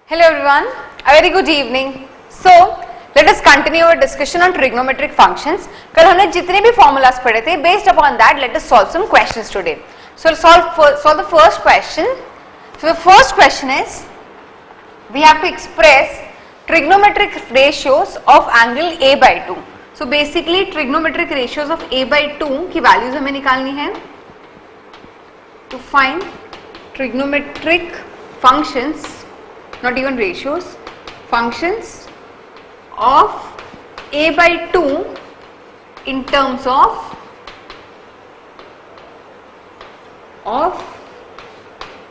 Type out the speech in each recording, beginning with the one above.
Hello everyone, a very good evening. So let us continue our discussion on trigonometric functions. कल हमने जितने भी formulas पढ़े थे, based upon that let us solve some questions today. So solve the first question. So the first question is, we have to express trigonometric ratios of angle A by 2. So basically trigonometric ratios of A by 2 की values हमें निकालनी है. To find trigonometric functions, not even ratios, functions of A by 2 in terms of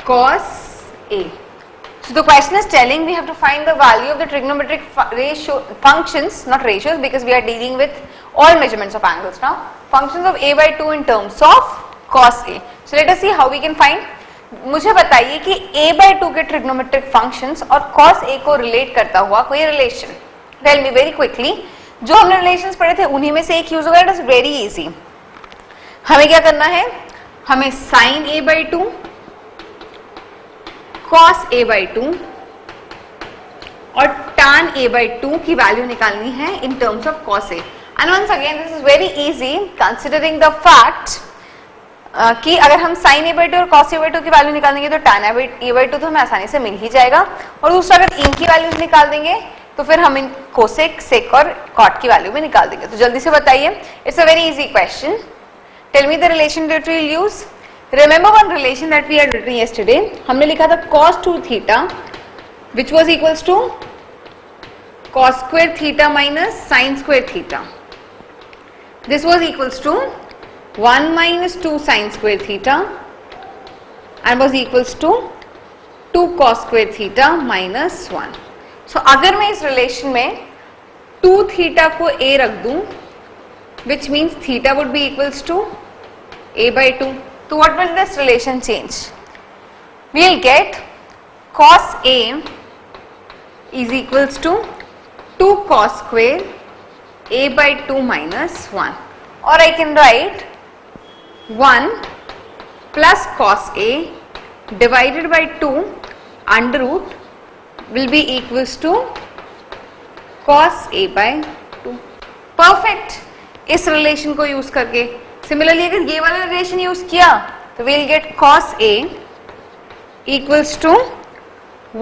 cos A. So the question is telling we have to find the value of the trigonometric ratio functions, not ratios, because we are dealing with all measurements of angles now. Functions of A by 2 in terms of cos A. So let us see how we can find. मुझे बताइए कि a by 2 के trigonometric functions और cos a को relate करता हुआ कोई relation. Tell me very quickly. जो हमने रिलेशंस पढ़े थे उन्हीं में से एक यूज होगा. It is very easy. हमें क्या करना है, हमें sin a by 2, cos a by 2 और tan a by 2 की वैल्यू निकालनी है in terms of cos a. And once again this is very easy considering the fact कि अगर हम sin a by 2 और cos a by 2 की value निकालेंगे तो tan a by 2 तो हमें आसानी से मिल ही जाएगा. और दूसरा अगर इनकी वैल्यूज निकाल देंगे तो फिर हम इन कोसेक, सेक और कॉट की वैल्यू भी निकाल देंगे. तो जल्दी से बताइए. It's a very easy question. Tell me the relation that we will use. Remember one relation that we had written yesterday. हमने लिखा था cos 2 theta which was equals to cos square theta minus sin square theta. This was equals to 1 minus 2 sin square theta and was equals to 2 cos square theta minus 1. So अगर मैं इस relation में 2 theta को a रख दूं, which means theta would be equals to a by 2. So what will this relation change? We will get cos a is equals to 2 cos square a by 2 minus 1. Or I can write 1 plus cos a divided by 2 under root will be equals to cos a by 2. Perfect. इस relation को use करके similarly अगर ये वाला relation use किया तो we'll get cos a equals to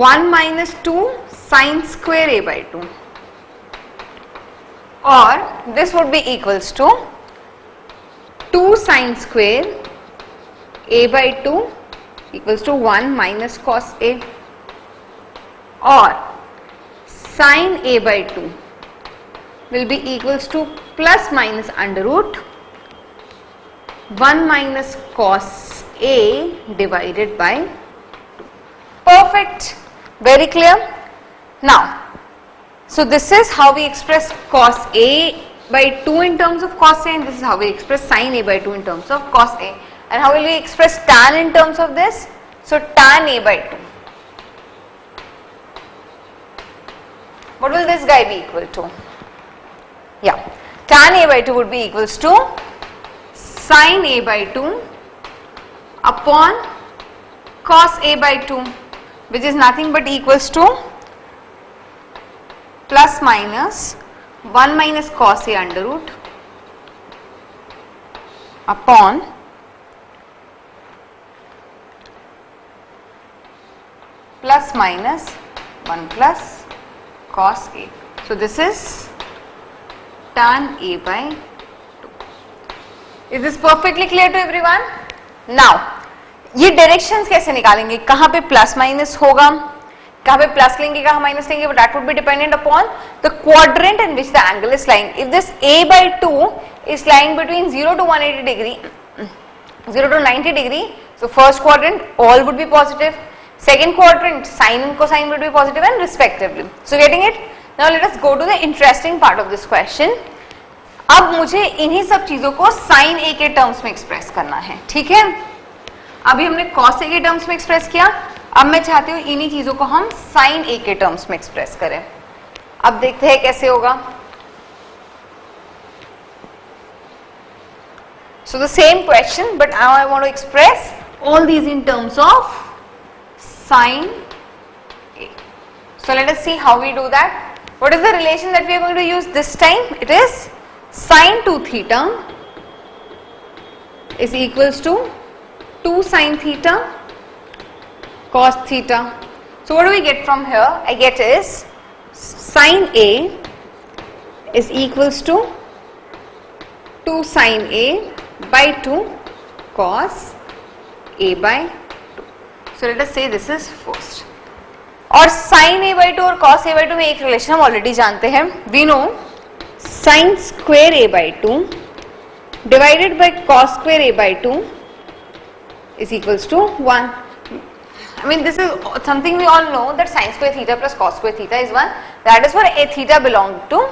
1 minus 2 sin square a by 2, or this would be equals to 2 sin square a by 2 equals to 1 minus cos a, or sin a by 2 will be equals to plus minus under root 1 minus cos a divided by 2. Perfect. Very clear. Now, so this is how we express cos a by 2 in terms of cos a, and this is how we express sin a by 2 in terms of cos a. And how will we express tan in terms of this? So tan a by 2. What will this guy be equal to? Yeah, tan a by 2 would be equals to sin a by 2 upon cos a by 2, which is nothing but equals to plus minus 1 minus cos a under root upon plus minus 1 plus cos a. So this is tan a by 2. Is this perfectly clear to everyone? Now ये directions कैसे निकालेंगे, कहाँ पे plus minus होगा, कहाँ पे plus लेंगे, कहाँ माइनस लेंगे, but that would be dependent upon the quadrant in which the angle is lying. If this a by 2 is lying between 0 to 180 degree, 0 to 90 degree, so first quadrant all would be positive, second quadrant sine and cosine would be positive and respectively. So getting it? Now let us go to the interesting part of this question. अब मुझे इन्हीं सब चीजों को sin a के terms में express करना है. ठीक है, अभी हमने cos a के टर्म्स में एक्सप्रेस किया, अब मैं चाहती हूँ इन्हीं चीजों को हम sin a के टर्म्स में एक्सप्रेस करें. अब देखते हैं कैसे होगा. So the same question, but now I want to express all these in terms of sin A. So let us see how we do that. What is the relation that we are going to use this time? It is sin 2 theta is equals to 2 sin theta cos theta. So what do we get from here? I get is sin A is equals to 2 sin A by 2 cos A by 2. So let us say this is first. और sin A by 2 और cos A by 2 में एक relation हम already जानते हैं. We know sin square A by 2 divided by cos square A by 2 is equals to 1. I mean, this is something we all know, that sin square theta plus cos square theta is 1. That is for a theta belongs to,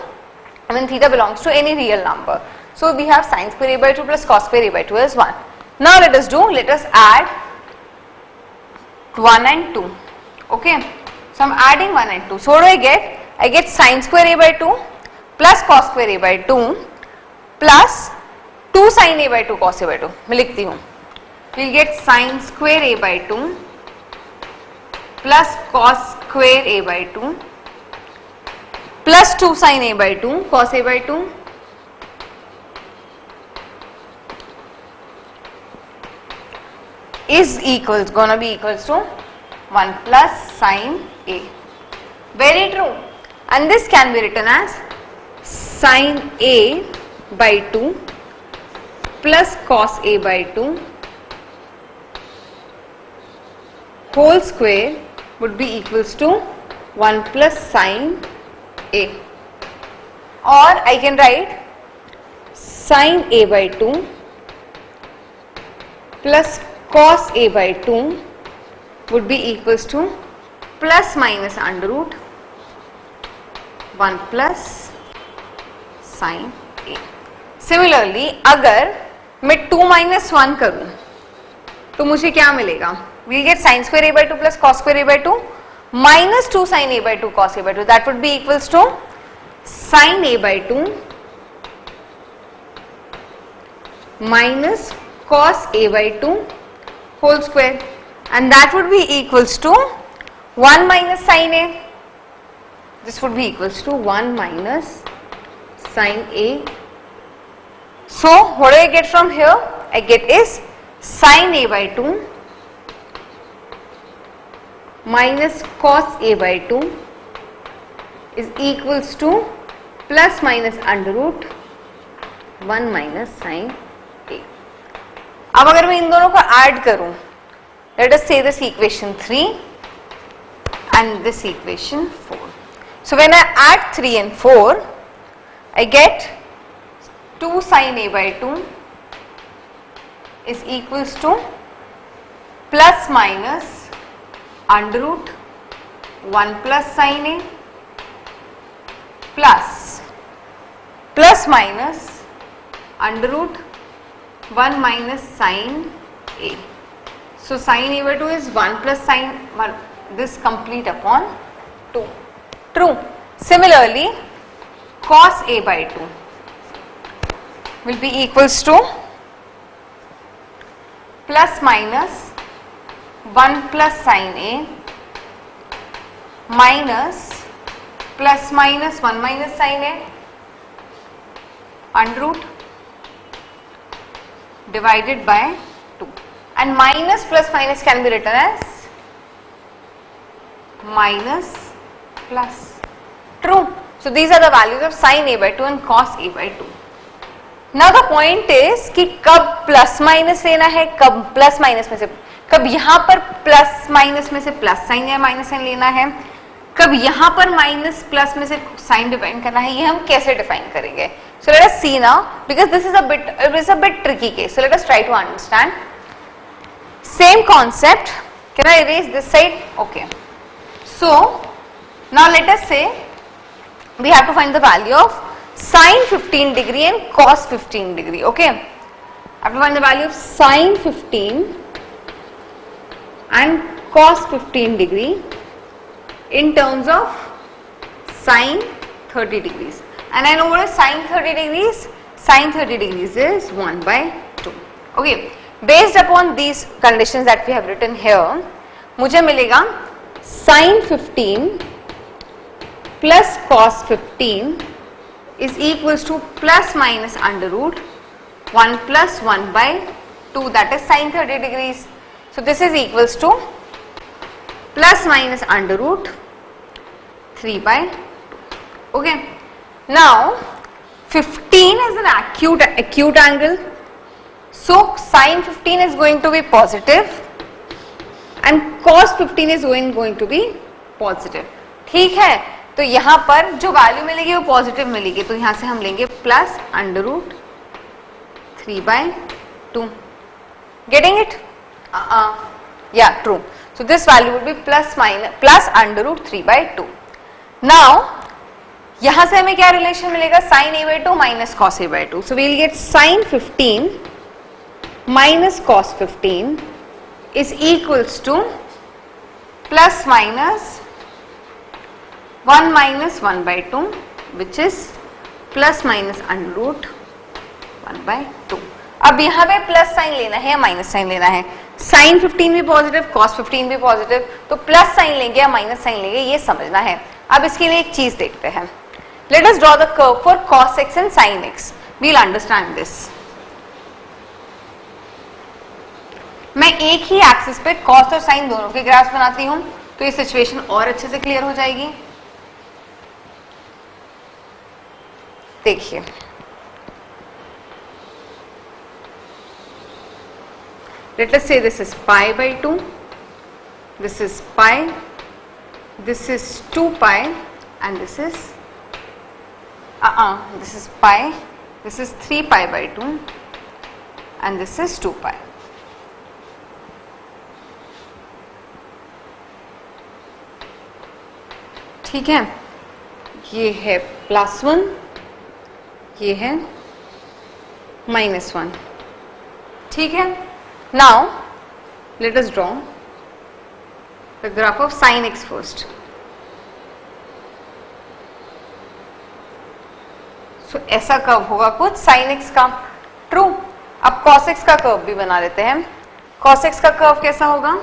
theta belongs to any real number. So we have sin square A by 2 plus cos square A by 2 is 1. Now let us add 1 and 2. Okay. So I'm adding 1 and 2. So what do I get? I get sin square A by 2 plus cos square A by 2 plus 2 sin A by 2 cos A by 2. मैं लिखती हूँ. We'll get sin square A by 2 plus cos square A by 2 plus 2 sin A by 2 cos A by 2 is gonna be equals to 1 plus sin A. Very true. And this can be written as sin A by 2 plus cos A by 2 whole square would be equals to 1 plus sin A. Or I can write sin A by 2 plus cos A by 2 would be equals to plus minus under root 1 plus sin A. Similarly, अगर मैं 2 minus 1 करूं तो मुझे क्या मिलेगा? We'll get sin square A by 2 plus cos square A by 2 minus 2 sin A by 2 cos A by 2. That would be equals to sin A by 2 minus cos A by 2 whole square, and that would be equals to 1 minus sin A. This would be equals to 1 minus sin A. So what do I get from here? I get is sin A by 2 minus cos A by 2 is equals to plus minus under root 1 minus sin A. अब अगर मैं इन दोनों को add करूं, let us say this equation 3 and this equation 4. So when I add 3 and 4, I get 2 sin A by 2 is equals to plus minus under root 1 plus sin A plus minus under root 1 minus sin A. So sin A by 2 is 1 plus sin this complete upon 2. True. Similarly, cos A by 2 will be equals to plus minus 1 plus sin A minus plus minus 1 minus sin A under root divided by 2, and minus plus minus can be written as minus plus. True. So these are the values of sin A by 2 and cos A by 2. Now the point is कि कब plus minus लेना है, कब plus minus में से, कब यहाँ पर प्लस माइनस में से प्लस साइन या माइनस साइन लेना है, कब यहाँ पर माइनस प्लस में से साइन डिफाइन करना है, ये हम कैसे डिफाइन करेंगे. So let us see now, because this is a bit tricky case. So let us try to understand. Same concept. Can I erase this side? Okay. So now let us say we have to find the value of sin 15 degree and cos 15 degree. Okay. I have to find the value of sin 15 and cos 15 degree in terms of sin 30 degrees. And I know what is sin 30 degrees? Sin 30 degrees is 1 by 2. Okay. Based upon these conditions that we have written here, मुझे मिलेगा sin 15 plus cos 15 is equals to plus minus under root 1 plus 1 by 2, that is sin 30 degrees. So this is equals to plus minus under root 3 by 2. Okay. Now 15 is an acute angle. So sin 15 is going to be positive and cos 15 is going to be positive. ठीक है, तो यहाँ पर जो value मिलेगी वो positive मिलेगी, तो यहाँ से हम लेंगे plus under root 3 by 2. Getting it? Yeah, true. So this value would be plus under root 3 by 2. Now यहाँ से हमें क्या रिलेशन मिलेगा? sin a by 2 minus cos a by 2. So we'll get sin 15 minus cos 15 is equals to plus minus 1 minus 1 by 2, which is plus minus under root 1 by 2. अब यहाँ पे plus sign लेना है या माइनस साइन लेना है? Sign 15 भी positive, cos 15 भी पॉजिटिव, तो प्लस साइन लेंगे या माइनस साइन लेंगे ये समझना है. अब इसके लिए एक चीज देखते हैं. Let us draw the curve for cos x and sin x. We'll understand this. मैं एक ही एक्सिस पे cos और sin दोनों के ग्राफ्स बनाती हूं, तो ये सिचुएशन और अच्छे से क्लियर हो जाएगी. देखिए, let us say this is pi by 2, this is pi, this is 2 pi, and this is this is pi, this is 3 pi by 2, and this is 2 pi. ठीक है, ये है +1, ये है -1. ठीक है. Now let us draw the graph of sin x first. So ऐसा curve होगा कुछ sin x का. ट्रू. अब cos x का कर्व भी बना लेते हैं. cos x का कर्व कैसा होगा?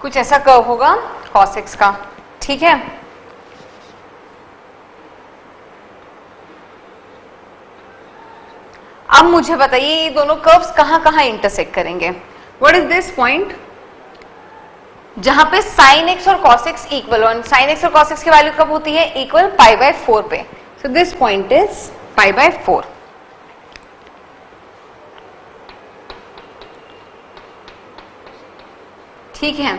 कुछ ऐसा कर्व होगा cos x का. ठीक है. अब मुझे बताइए ये दोनों कर्व्स कहां कहां इंटरसेक्ट करेंगे? व्हाट इज दिस पॉइंट जहां पे sin x और cos x इक्वल, और sin x और cos x की वैल्यू कब होती है? इक्वल पाई बाय 4 पे. So this point is pi by 4. ठीक है.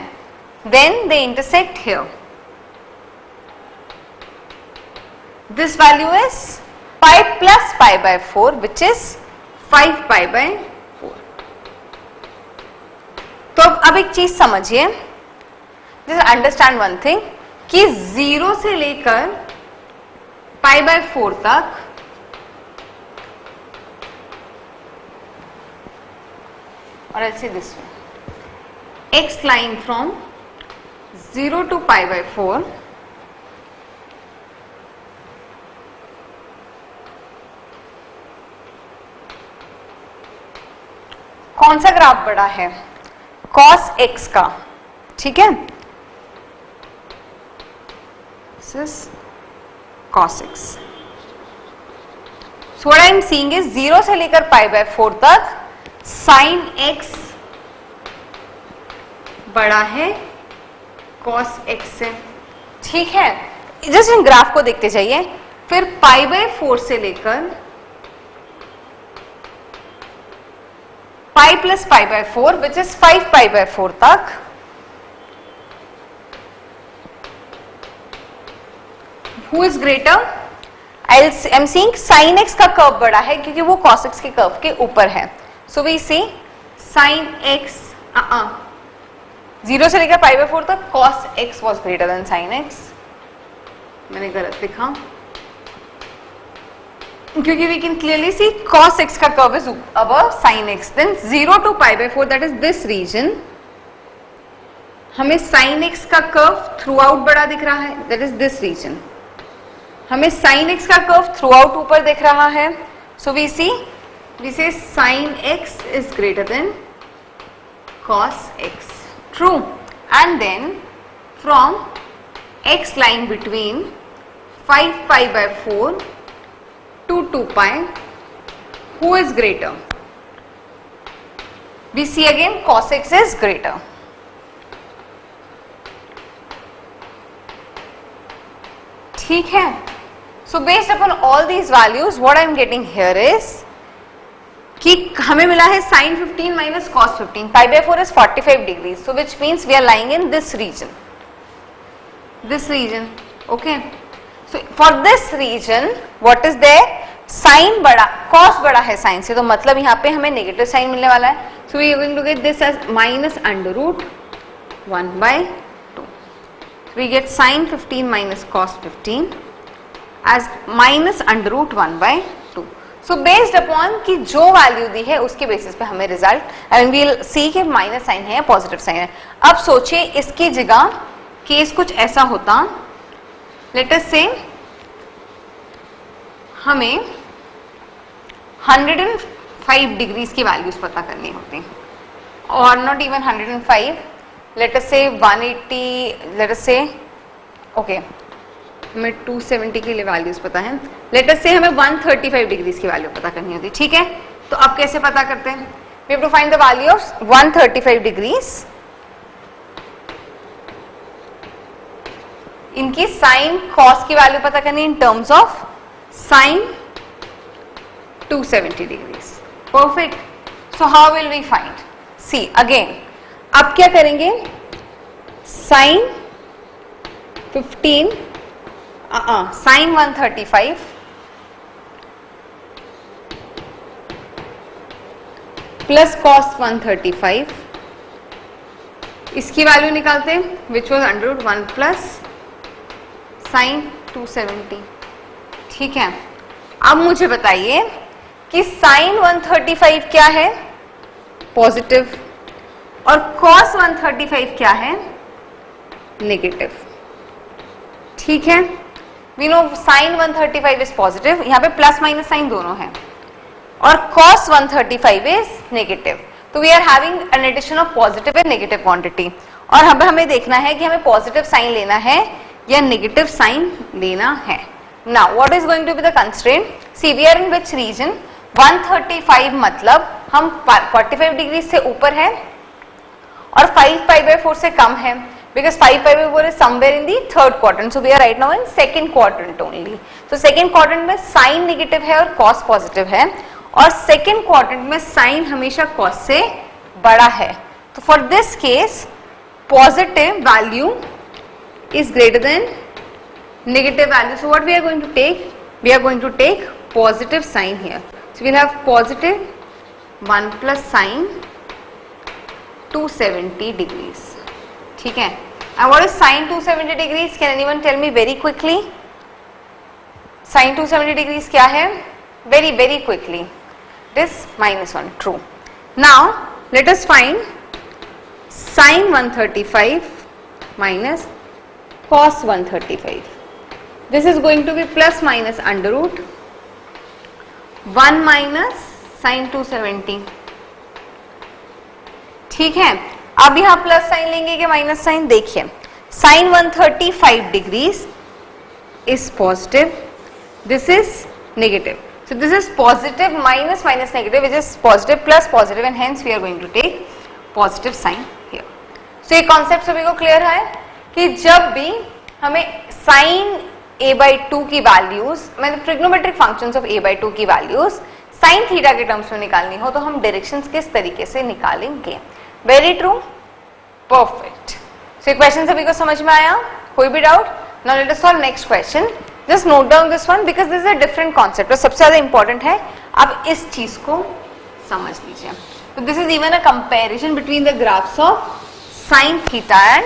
Then they intersect here. This value is pi plus pi by 4, which is 5 pi by 4. तो अब एक चीज समझिए. Just understand one thing कि 0 से लेकर pi by 4 तक और I'll say this way. X line from 0 to pi by 4 कौन सा ग्राफ बड़ा है? cos x का. ठीक है. This is cos x. So what I am seeing is 0 से लेकर pi by 4 तक sin x बड़ा है cos x से. ठीक है. जस्ट इन ग्राफ को देखते जाइए. फिर पाई बाय 4 से लेकर pi plus pi by 4 which is 5 pi by 4 तक who is greater? I am seeing sin x का कर्व बड़ा है क्योंकि वो cos x के कर्व के ऊपर है. So we see sin x 0 से लेकर पाई बाय 4 तक cos x was greater than sin x. मैंने गलत लिखा क्योंकि we can clearly see cos x का curve is above sin x. Then 0 to pi by 4, that is this region, हमें sin x का curve throughout बड़ा दिख रहा है, that is this region. हमें sin x का कर्व थ्रू आउट ऊपर दिख रहा है, सो वी से sin x is greater than cos x, true, and then from x line between 5 pi by 4 to 2 pi, who is greater? We see again cos x is greater. ठीक है, so based upon all these values what I am getting here is कि हमें मिला है sin 15 minus cos 15, pi by 4 is 45 degrees, so which means we are lying in this region, okay. So for this region what is there, sin बड़ा, cos बड़ा है sin से, तो मतलब यहाँ पे हमें नेगेटिव साइन मिलने वाला है, so we are going to get this as minus under root 1 by 2. So we get sin 15 minus cos 15 as minus under root 1 by 2. So based upon कि जो वैल्यू दी है उसके बेसिस पे हमें रिजल्ट, एंड वील सी कि minus sign है या positive sign है. अब सोचिए इसकी जगह केस कुछ ऐसा होता, लेट अस से हमें 105 डिग्रीज की वैल्यूज पता करनी होती, और नॉट इवन 105, लेट अस से 180, लेट अस से ओके हमें 270 के लिए वैल्यूज पता है, लेट अस से हमें 135 डिग्रीज की वैल्यू पता करनी होती, ठीक है. तो अब कैसे पता करते हैं, we have to find the value of 135 degrees. इनकी साइन कॉस की वैल्यू पता करनी in terms of sine 270 degrees. Perfect. So how will we find, see again अब क्या करेंगे, साइन 15 साइन 135 प्लस कॉस 135, इसकी वैल्यू निकालते हैं which was under root 1 plus sine 270. ठीक है, अब मुझे बताइए कि साइन 135 क्या है, पॉजिटिव, और कॉस 135 क्या है, नेगेटिव. ठीक है, we know sine 135 is positive, यहाँ पे प्लस माइनस साइन दोनों है, और cos 135 इज नेगेटिव. तो we are having an addition of positive and negative quantity, और हमें देखना है कि हमें पॉजिटिव साइन लेना है या नेगेटिव साइन लेना है. Now what is going to be the constraint, see we are in which region, 135 मतलब हम 45 डिग्री से ऊपर है और 5 पाई बाय 4 से कम है, because 5 pi by 4 is somewhere in the third quadrant, so we are right now in second quadrant only. So second quadrant में sin negative है और cos positive है, और second quadrant में sin हमेशा cos से बड़ा है. तो for this case positive value is greater than negative value. So what we are going to take? We are going to take positive sign here. So we'll have positive 1 plus sin 270 degrees. ठीक है, and what is sin 270 degrees? Can anyone tell me very quickly? Sin 270 degrees क्या है? Very quickly. This -1, true. Now let us find sin 135 minus cos 135. This is going to be plus minus under root 1 minus sin 270. ठीक है, अब यहां plus sign लेंगे कि minus sign, देखिए sign 135 degrees is positive, this is negative, so this is positive minus minus negative which is positive plus positive, and hence we are going to take positive sign here. So ये concept सभी को clear है कि जब भी हमें sign a/2 की values, मतलब ट्रिग्नोमेट्रिक फंक्शंस ऑफ a/2 की वैल्यूज साइन थीटा के टर्म्स में निकालनी हो तो हम डायरेक्शंस किस तरीके से निकालेंगे. Very true, perfect. सो ये क्वेश्चन सभी को समझ में आया, कोई भी doubt? Now let us solve next question. Just note down this one because this is a different concept, और सबसे ज्यादा इंपॉर्टेंट है अब इस चीज को समझ लीजिए. तो this is even a comparison between the graphs of sine theta and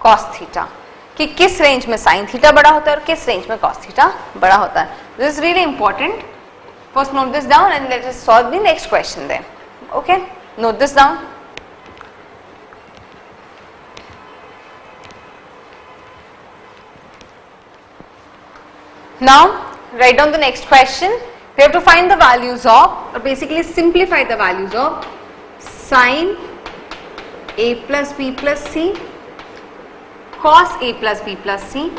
cos theta, कि किस रेंज में साइन थीटा बड़ा होता है और किस रेंज में कॉस थीटा बड़ा होता है. This is really important. First note this down and let us solve the next question then. Okay, note this down. Now write down the next question. We have to find the values of, or basically simplify the values of sin a plus b plus c, cos a plus b plus c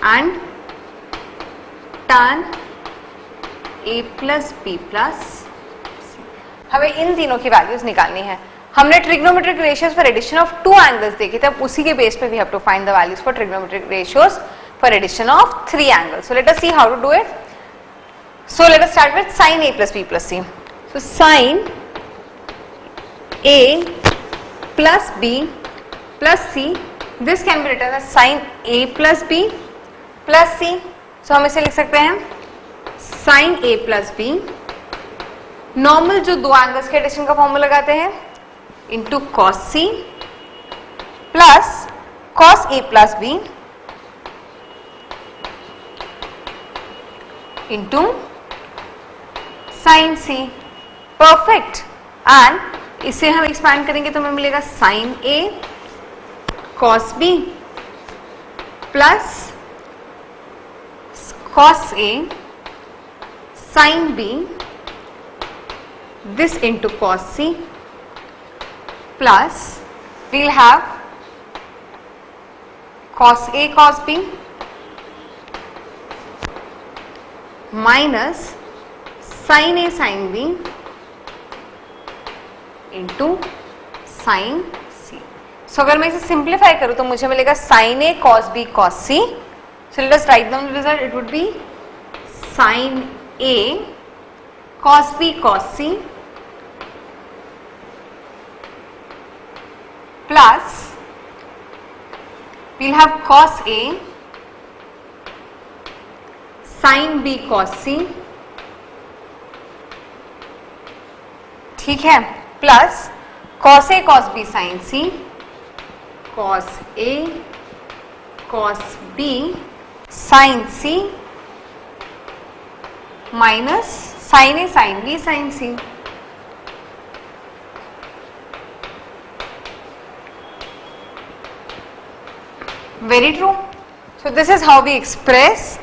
and tan a plus b plus c. हमें इन तीनों की values निकालनी है. हमने trigonometric ratios for addition of two angles देखे थे, अब उसी के बेस पे we have to find the values for trigonometric ratios for addition of three angles. So let us see how to do it. So let us start with sin a plus b plus c. So sin a plus b plus c, this can be written as sin a plus b plus c. So हम इसे लिख सकते हैं sin a plus b, normal जो दो angles के addition का formula लगाते हैं, into cos c plus cos a plus b into sin c. Perfect. And इसे हम एक्सपैंड करेंगे तो हमें मिलेगा sin a cos b plus cos a sin b, this into cos c plus we'll have cos a cos b minus sin a sin b into sin c. So अगर मैं इसे simplify करूं तो मुझे मिलेगा sin a cos b cos c. So let us write down the result. It would be sin a cos b cos c plus we'll have cos a sin b cos c, ठीक है, plus cos a cos b sin c, cos a cos b sin c minus sin a sin b sin c. Very true. So this is how we express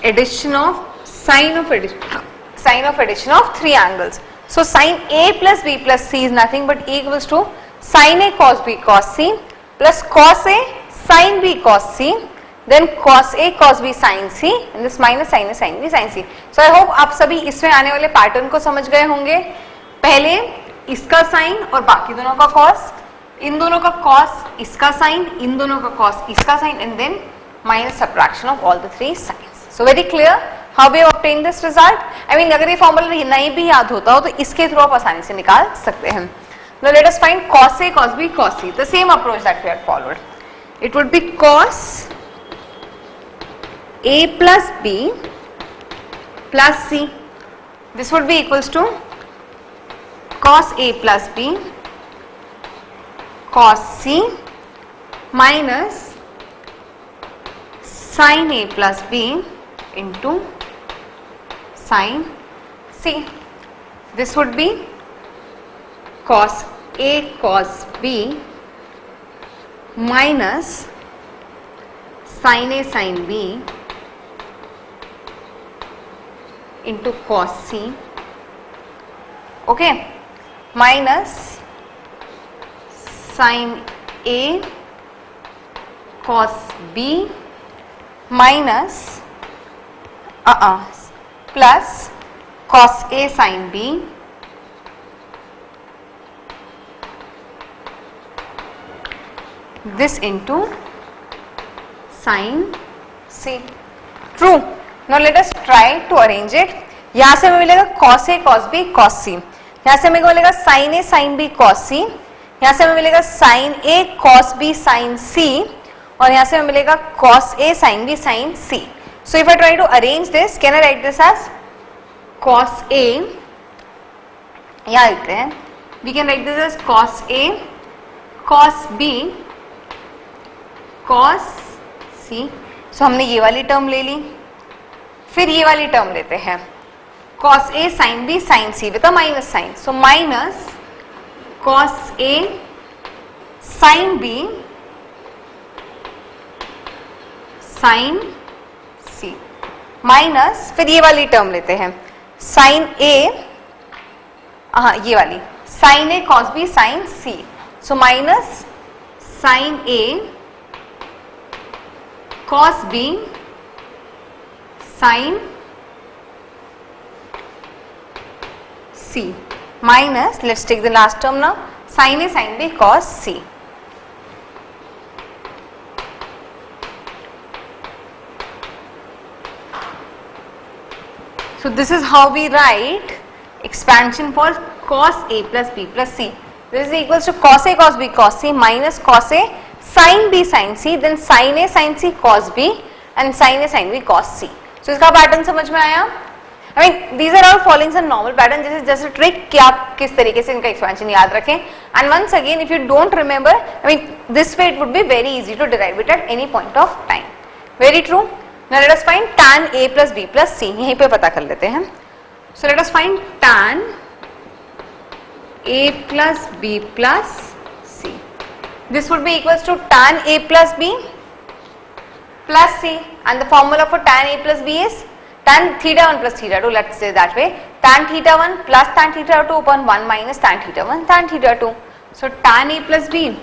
addition of sine of addition of three angles. So sin a plus b plus c is nothing but a equals to sin a cos b cos c plus cos a sin b cos c, then cos a cos b sin c and this minus sin a sin b sin c. So I hope आप सभी इसमें आने वाले pattern को समझ गए होंगे. पहले इसका साइन और बाकी दोनों का cos, इन दोनों का cos, इसका साइन, इन दोनों का cos, इसका sign, and then minus subtraction of all the three signs. So very clear how we have obtained this result. I mean अगर ये फॉर्मूला नहीं भी याद होता हो तो इसके थ्रू आप आसानी से निकाल सकते हैं. Now let us find cos a cos b cos c, the same approach that we had followed. It would be cos a plus b plus c. This would be equals to cos a plus b cos c minus sin a plus b into sin c. This would be cos a cos b minus sin a sin b into cos c, okay, minus sin a cos b minus plus cos a sin b this into sin c. True. Now let us try to arrange it. यहाँ से हमें मिलेगा cos a cos b cos c, यहाँ से हमें मिलेगा sin a sin b cos c, यहाँ से हमें मिलेगा sin a cos b sin c और यहाँ से हमें मिलेगा cos a sin b sin c. So if I try to arrange this, can I write this as cos a, यहाँ लिखते हैं, we can write this as cos a cos b cos c. So हमने ये वाली term ले ली, फिर ये वाली टर्म लेते हैं cos a sin b sin c with a minus sign. So minus cos a sin b sine C minus, फिर ये वाली टर्म लेते हैं साइन ए, हाँ ये वाली sine A cos B sine C, so minus sine A cos B sine C minus, let's take the last term now, sine A sine B cos C. So this is how we write expansion for cos A plus B plus C. This is equals to cos A cos B cos C minus cos A sin B sin C, then sin A sin C cos B and sin A sin B cos C. So इसका pattern समझ में आया? I mean these are all following some normal pattern. This is just a trick कि आप किस तरीके से इनका expansion याद रखें. And once again if you don't remember, I mean this way it would be very easy to derive it at any point of time. Very true. Now let us find tan A plus B plus C. यहीं पे पता कर लेते हैं. So let us find tan A plus B plus C. This would be equals to tan A plus B plus C, and the formula for tan A plus B is tan theta 1 plus theta 2. Let's say that way. Tan theta 1 plus tan theta 2 upon 1 minus tan theta 1 tan theta 2. So tan A plus B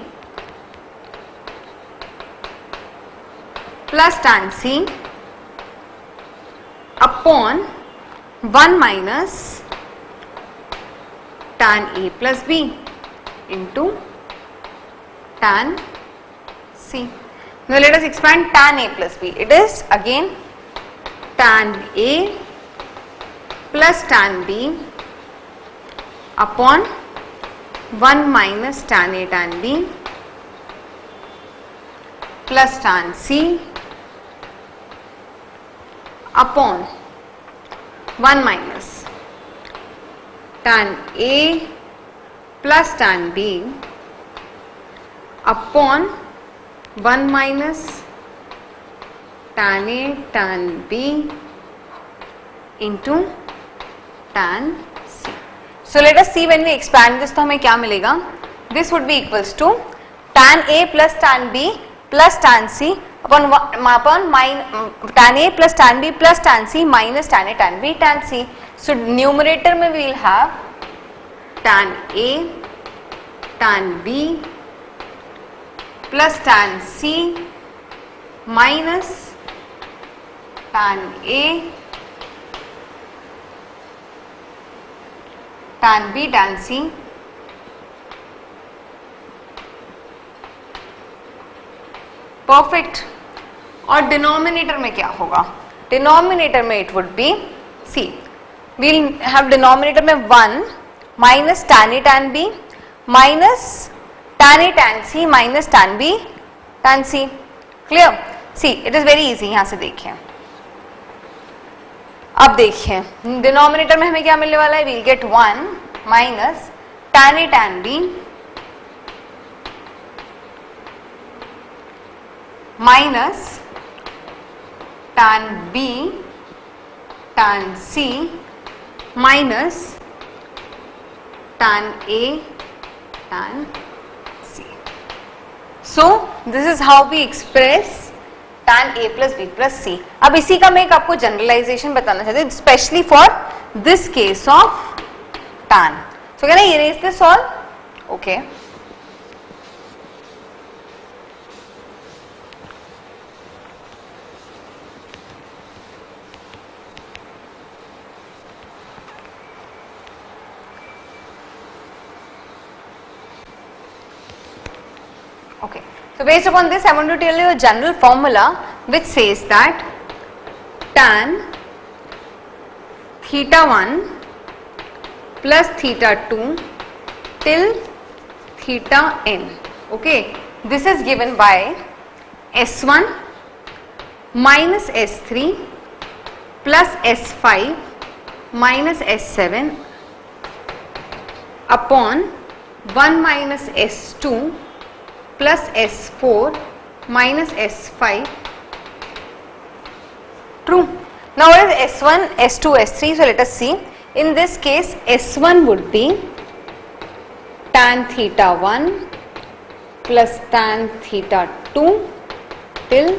plus tan C upon 1 minus tan A plus B into tan C. Now let us expand tan A plus B. It is again tan A plus tan B upon 1 minus tan A tan B plus tan C upon 1 minus tan A plus tan B upon 1 minus tan A tan B into tan C. So let us see when we expand this तो हमें क्या मिलेगा. This would be equals to tan A plus tan B plus tan C upon tan A plus tan B plus tan C minus tan A tan B tan C. So numerator में we will have tan A tan B plus tan C minus tan A tan B tan C perfect. और denominator में क्या होगा? Denominator में it would be see. We'll have denominator में 1 minus tan A tan B minus tan A tan C minus tan B tan C. Clear? See it is very easy. यहां से देखिए, अब देखिए डिनोमिनेटर में हमें क्या मिलने वाला है. We'll get 1 minus tan A tan B minus tan B tan C minus tan A tan C. So this is how we express tan A plus B plus C. अब इसी का मैं एक आपको जनरलाइजेशन बताना चाहती हूँ, specially for this case of tan. So can I erase this all? Okay. Okay, so based upon this I want to tell you a general formula which says that tan theta 1 plus theta 2 till theta n. Okay, this is given by S1 minus S3 plus S5 minus S7 upon 1 minus S2 plus S4 minus S5. True. Now what is S1, S2, S3? So let us see. In this case S1 would be tan theta 1 plus tan theta 2 till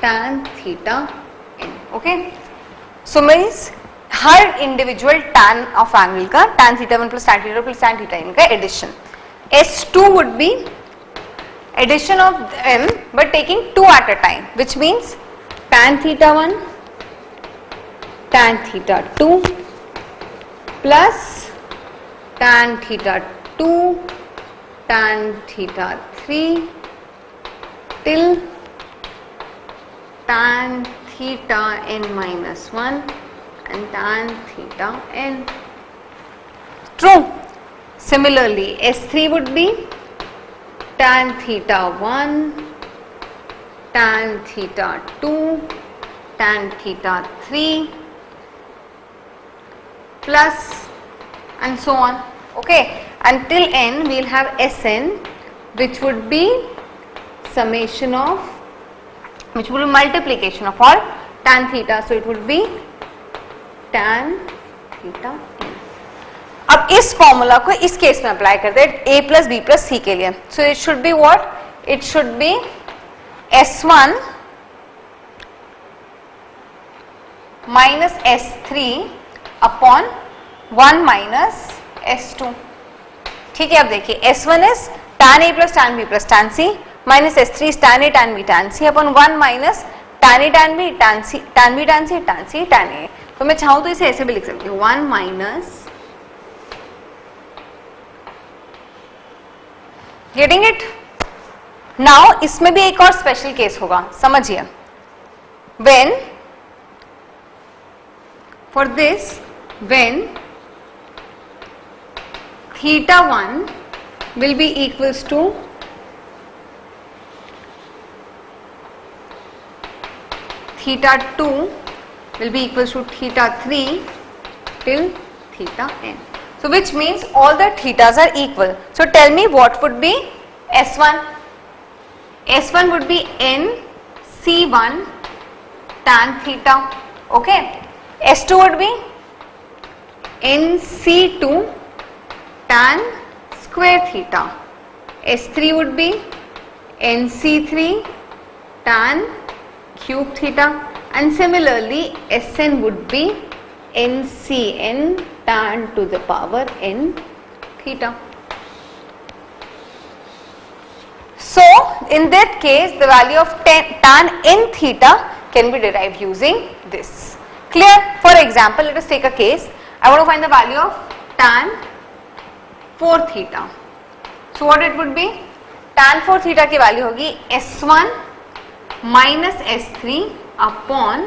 tan theta n. Okay, so means her individual tan of angle का tan theta 1 plus tan theta plus tan theta n का addition. S2 would be addition of m but taking 2 at a time, which means tan theta 1 tan theta 2 plus tan theta 2 tan theta 3 till tan theta n minus 1 and tan theta n. True. Similarly, S3 would be tan theta 1 tan theta 2 tan theta 3 plus and so on. Okay, until n we'll have Sn, which would be summation of, which would be multiplication of all tan theta, so it would be tan theta n. अब इस formula को इस case में apply करते हैं a plus B plus सी के लिए. So it should be what, it should be S1 minus S3 upon 1 minus S2. ठीक है, अब देखिए S1 is tan a plus tan b plus tan c minus S3 is tan a tan b tan c upon 1 minus tan a tan b tan c tan b tan c tan c tan a. तो मैं चाहूँ तो इसे ऐसे भी लिख सकती हूँ 1 माइनस, गेटिंग इट. नाउ इसमें भी एक और स्पेशल केस होगा, समझिए. When for this, when theta 1 will be equals to theta 2 will be equals to theta 3 till theta n. So which means all the thetas are equal. So tell me what would be S1. S1 would be n C1 tan theta. Okay. S2 would be n C2 tan square theta. S3 would be n C3 tan cube theta, and similarly Sn would be n Cn tan to the power n theta. So in that case the value of tan n theta can be derived using this. Clear? For example, let us take a case. I want to find the value of tan 4 theta. So what it would be? Tan 4 theta की value होगी S1 minus S3 upon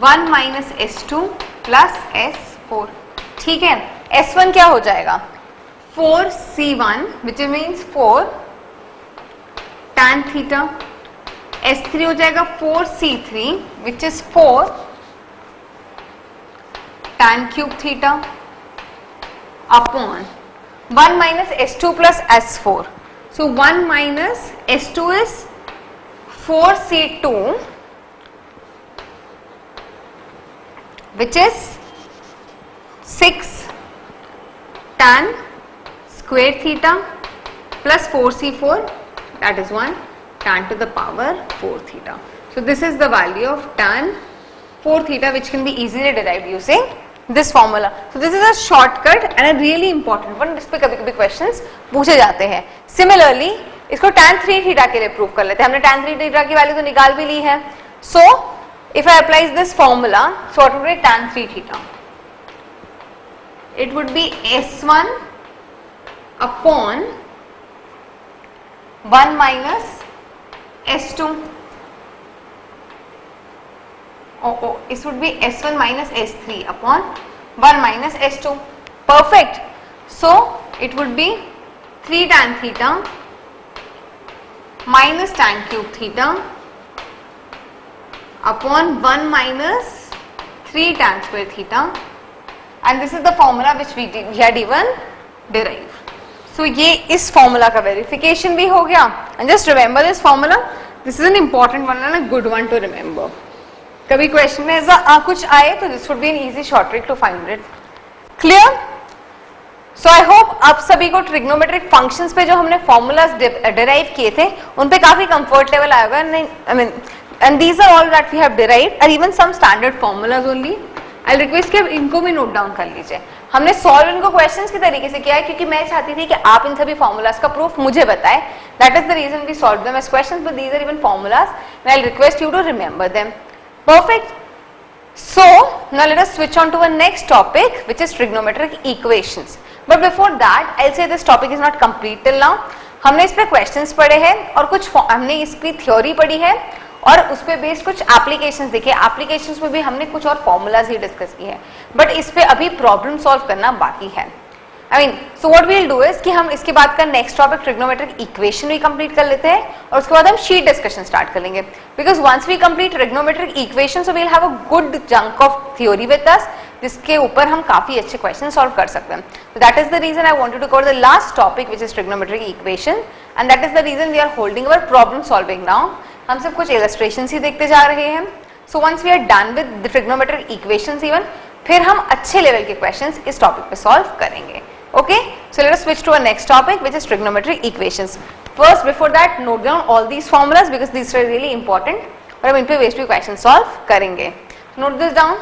1 minus S2 plus S4. ठीक है, S1 क्या हो जाएगा 4C1 which means 4 tan theta. S3 हो जाएगा 4C3 which is 4 tan cube theta upon 1 minus S2 plus S4. So 1 minus S2 is 4C2 which is 6 tan square theta plus 4C4, that is 1 tan to the power 4 theta. So this is the value of tan 4 theta which can be easily derived using this formula. So this is a shortcut and a really important one. इस पे कभी-कभी questions पूछे जाते हैं. Similarly, इसको tan 3 theta के लिए prove कर लेते हैं. हमने tan 3 theta की value तो निकाल भी ली है. So if I apply this formula, so what would be tan 3 theta? It would be S1 upon 1 minus S2. This would be S1 minus S3 upon 1 minus S2. Perfect. So it would be 3 tan theta minus tan cube theta upon 1 minus 3 tan square theta, and this is the formula which we had even derived. So ये इस formula का verification भी हो गया, and just remember this formula. This is an important one and a good one to remember. कभी question में ऐसा कुछ आए तो this would be an easy short trick to find it. Clear? So I hope आप सभी को trigonometric functions पे जो हमने फॉर्मूलाज डिराइव किए थे उन पे काफी कंफर्ट लेवल आएगा. नहीं, I mean and these are all that we have derived or even some standard formulas only. I'll request कि आप इनको भी नोट डाउन कर लीजिए. हमने सॉल्व इनको क्वेश्चंस के तरीके से किया है क्योंकि मैं चाहती थी कि आप इन सभी फॉर्मूलाज का प्रूफ मुझे बताएं. That is the reason we solved them as questions, but these are even formulas and I'll request you to remember them. Perfect. So now let us switch on to our next topic, which is trigonometric equations. But before that, I'll say this topic is not complete till now. हमने इस पे questions पढ़े हैं और कुछ हमने इसकी theory पढ़ी है और उस पे बेस्ड कुछ एप्लीकेशंस देखे. एप्लीकेशंस में भी हमने कुछ और फॉर्मूलाज ही डिस्कस किए हैं, बट इस पे अभी प्रॉब्लम सॉल्व करना बाकी है. So what we will do is कि हम इसके बाद का नेक्स्ट टॉपिक ट्रिग्नोमेट्रिक इक्वेशन भी कंप्लीट कर लेते हैं और उसके बाद हम शीट डिस्कशन स्टार्ट कर लेंगे. Because once we complete trigonometric equation so we will have a good chunk of theory with us, जिसके ऊपर हम काफी अच्छे क्वेश्चन सॉल्व कर सकते हैं. So that is the reason I wanted to cover the last topic, which is trigonometric equation, and that is the reason we are holding our problem solving now. हम सब कुछ illustrations ही देखते जा रहे हैं. So once we are done with the trigonometric equations even, फिर हम अच्छे लेवल के questions इस topic पे solve करेंगे. Okay? So let us switch to our next topic, which is trigonometric equations. First, before that, note down all these formulas because these are really important. और हम इन पे based पे question solve करेंगे. Note this down.